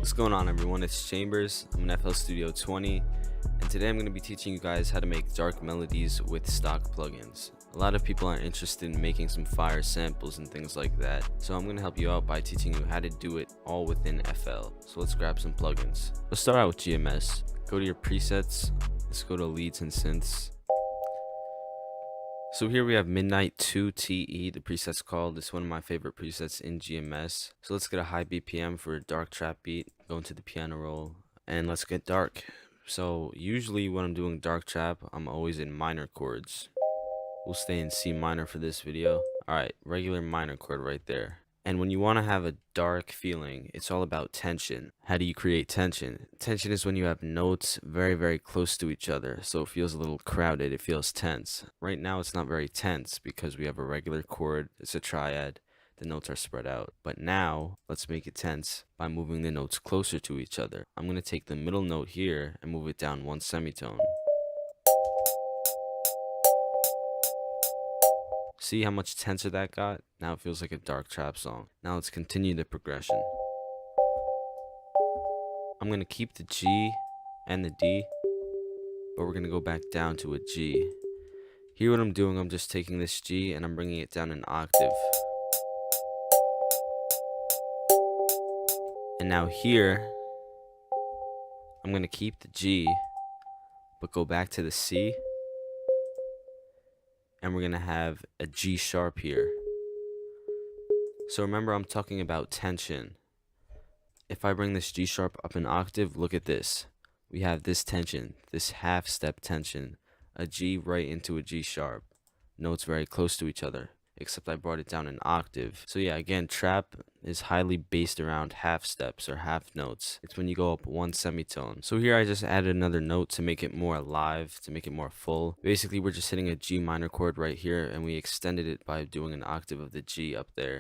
What's going on, everyone? It's Chambers. I'm in FL Studio 20, and today I'm going to be teaching you guys how to make dark melodies with stock plugins. A lot of people are interested in making some fire samples and things like that, so I'm going to help you out by teaching you how to do it all within FL. So let's grab some plugins. Let's start out with GMS. Go to your presets. Let's go to leads and synths. So here we have Midnight 2 TE, the preset's called. It's one of my favorite presets in GMS. So let's get a high BPM for a dark trap beat. Go into the piano roll and let's get dark. So usually when I'm doing dark trap, I'm always in minor chords. We'll stay in C minor for this video. Alright, regular minor chord right there. And when you want to have a dark feeling, it's all about tension. How do you create tension? Tension is when you have notes very, very close to each other, so it feels a little crowded, it feels tense. Right now it's not very tense because we have a regular chord, it's a triad, the notes are spread out. But now, let's make it tense by moving the notes closer to each other. I'm going to take the middle note here and move it down one semitone. See how much tenser that got? Now it feels like a dark trap song. Now let's continue the progression. I'm going to keep the G and the D, but we're going to go back down to a G. Here what I'm doing, I'm just taking this G and I'm bringing it down an octave. And now here, I'm going to keep the G, but go back to the C. And we're going to have a G sharp here. So remember, I'm talking about tension. If I bring this G sharp up an octave, look at this. We have this tension, this half step tension, a G right into a G sharp. Notes very close to each other, except I brought it down an octave. So yeah, again, trap is highly based around half steps or half notes. It's when you go up one semitone. So here I just added another note to make it more alive, to make it more full. Basically, we're just hitting a G minor chord right here, and we extended it by doing an octave of the G up there.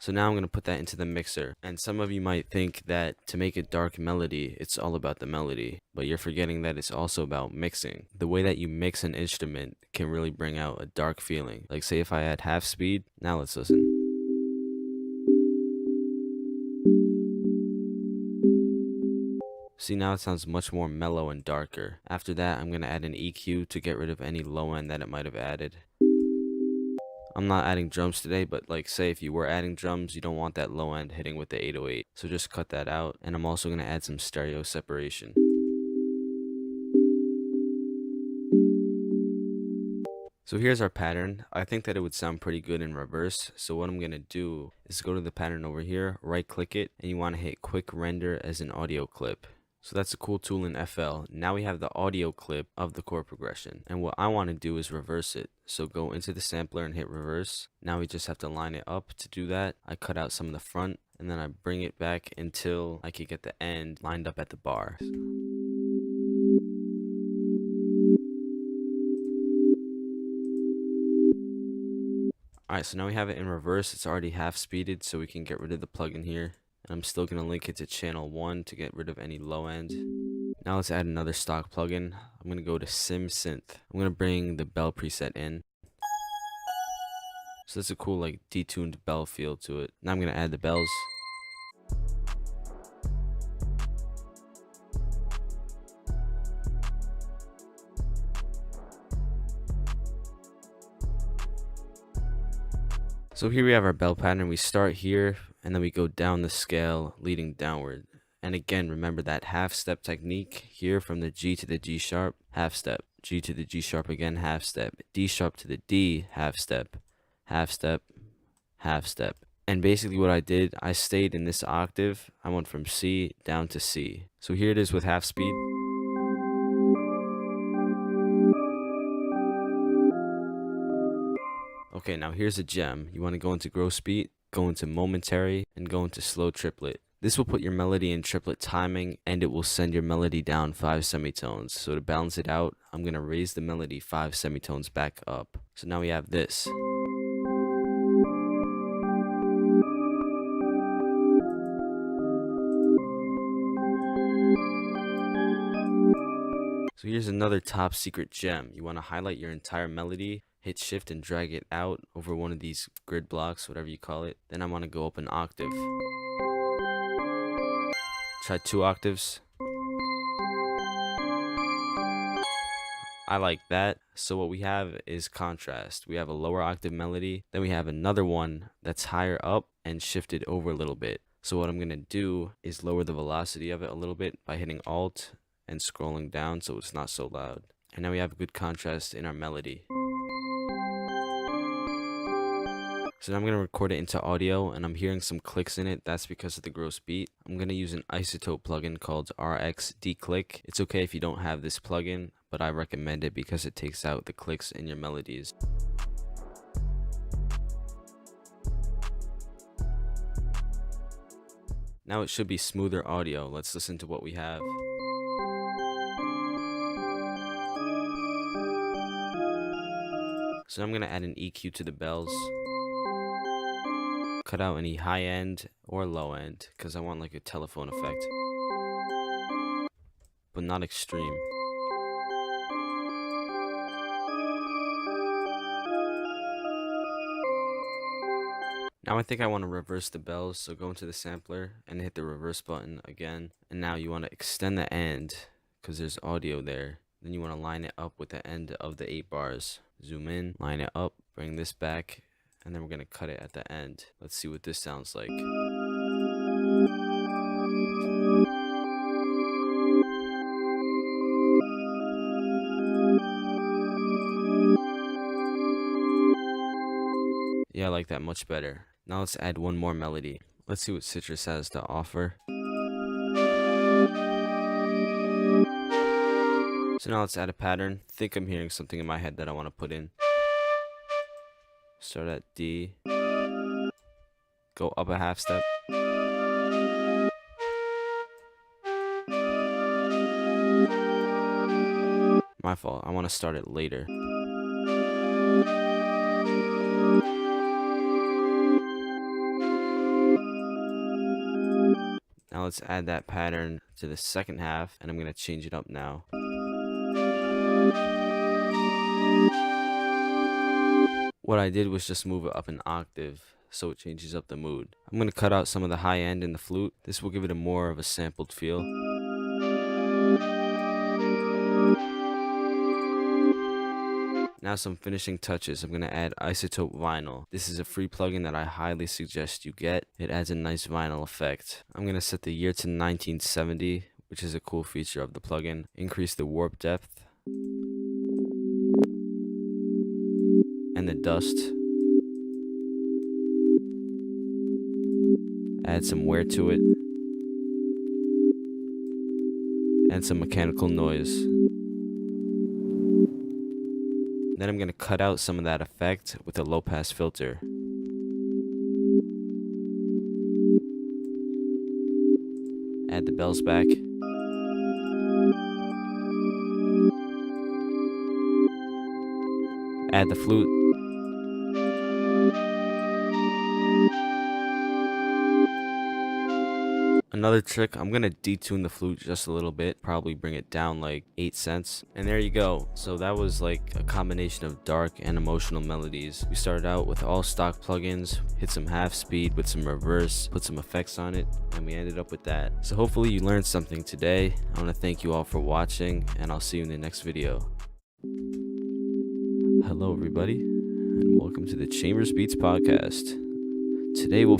So now I'm going to put that into the mixer. And some of you might think that to make a dark melody, it's all about the melody. But you're forgetting that it's also about mixing. The way that you mix an instrument can really bring out a dark feeling. Like say if I add half speed, now let's listen. See, now it sounds much more mellow and darker. After that, I'm going to add an EQ to get rid of any low end that it might have added. I'm not adding drums today, but like say if you were adding drums, you don't want that low end hitting with the 808. So just cut that out. And I'm also going to add some stereo separation. So here's our pattern. I think that it would sound pretty good in reverse. So what I'm going to do is go to the pattern over here, right click it, and you want to hit quick render as an audio clip. So that's a cool tool in FL. Now we have the audio clip of the chord progression. And what I want to do is reverse it. So go into the sampler and hit reverse. Now we just have to line it up. To do that, I cut out some of the front and then I bring it back until I can get the end lined up at the bar. Alright, so now we have it in reverse. It's already half speeded, so we can get rid of the plugin here. And I'm still going to link it to channel 1 to get rid of any low end. Now let's add another stock plugin. I'm going to go to Sim Synth. I'm going to bring the bell preset in. So that's a cool like detuned bell feel to it. Now I'm going to add the bells. So here we have our bell pattern. We start here and then we go down the scale leading downward. And again, remember that half step technique here from the G to the G sharp, half step, G to the G sharp again, half step, D sharp to the D, half step, half step, half step. And basically what I did, I stayed in this octave. I went from C down to C. So here it is with half speed. Okay, now here's a gem. You want to go into gross beat, go into momentary, and go into slow triplet. This will put your melody in triplet timing, and it will send your melody down 5 semitones. So to balance it out, I'm going to raise the melody 5 semitones back up. So now we have this. So here's another top secret gem. You want to highlight your entire melody, hit shift and drag it out over one of these grid blocks, whatever you call it. Then I want to go up an octave. Try 2 octaves. I like that. So what we have is contrast. We have a lower octave melody, then we have another one that's higher up and shifted over a little bit. So what I'm going to do is lower the velocity of it a little bit by hitting Alt and scrolling down so it's not so loud. And now we have good contrast in our melody. So now I'm going to record it into audio, and I'm hearing some clicks in it. That's because of the gross beat. I'm going to use an Isotope plugin called RX Declick. It's okay if you don't have this plugin, but I recommend it because it takes out the clicks in your melodies. Now it should be smoother audio. Let's listen to what we have. So I'm going to add an EQ to the bells. Cut out any high end or low end because I want like a telephone effect, but not extreme. Now I think I want to reverse the bells, so go into the sampler and hit the reverse button again. And now you want to extend the end because there's audio there. Then you want to line it up with the end of the 8 bars. Zoom in, line it up, bring this back, and then we're going to cut it at the end. Let's see what this sounds like. Yeah, I like that much better. Now let's add one more melody. Let's see what Citrus has to offer. So now let's add a pattern. I think I'm hearing something in my head that I want to put in. Start at D. Go up a half step. My fault. I want to start it later. Now let's add that pattern to the second half, and I'm going to change it up now. What I did was just move it up an octave, so it changes up the mood. I'm going to cut out some of the high end in the flute. This will give it a more of a sampled feel. Now some finishing touches. I'm going to add Isotope Vinyl. This is a free plugin that I highly suggest you get. It adds a nice vinyl effect. I'm going to set the year to 1970, which is a cool feature of the plugin. Increase the warp depth and the dust. Add some wear to it. And some mechanical noise. Then I'm going to cut out some of that effect with a low pass filter. Add the bells back. Add the flute. Another trick, I'm going to detune the flute just a little bit, probably bring it down like 8 cents. And there you go. So that was like a combination of dark and emotional melodies. We started out with all stock plugins, hit some half speed with some reverse, put some effects on it, and we ended up with that. So hopefully you learned something today. I want to thank you all for watching, and I'll see you in the next video. Hello everybody, and welcome to the Chambers Beats podcast. Today we'll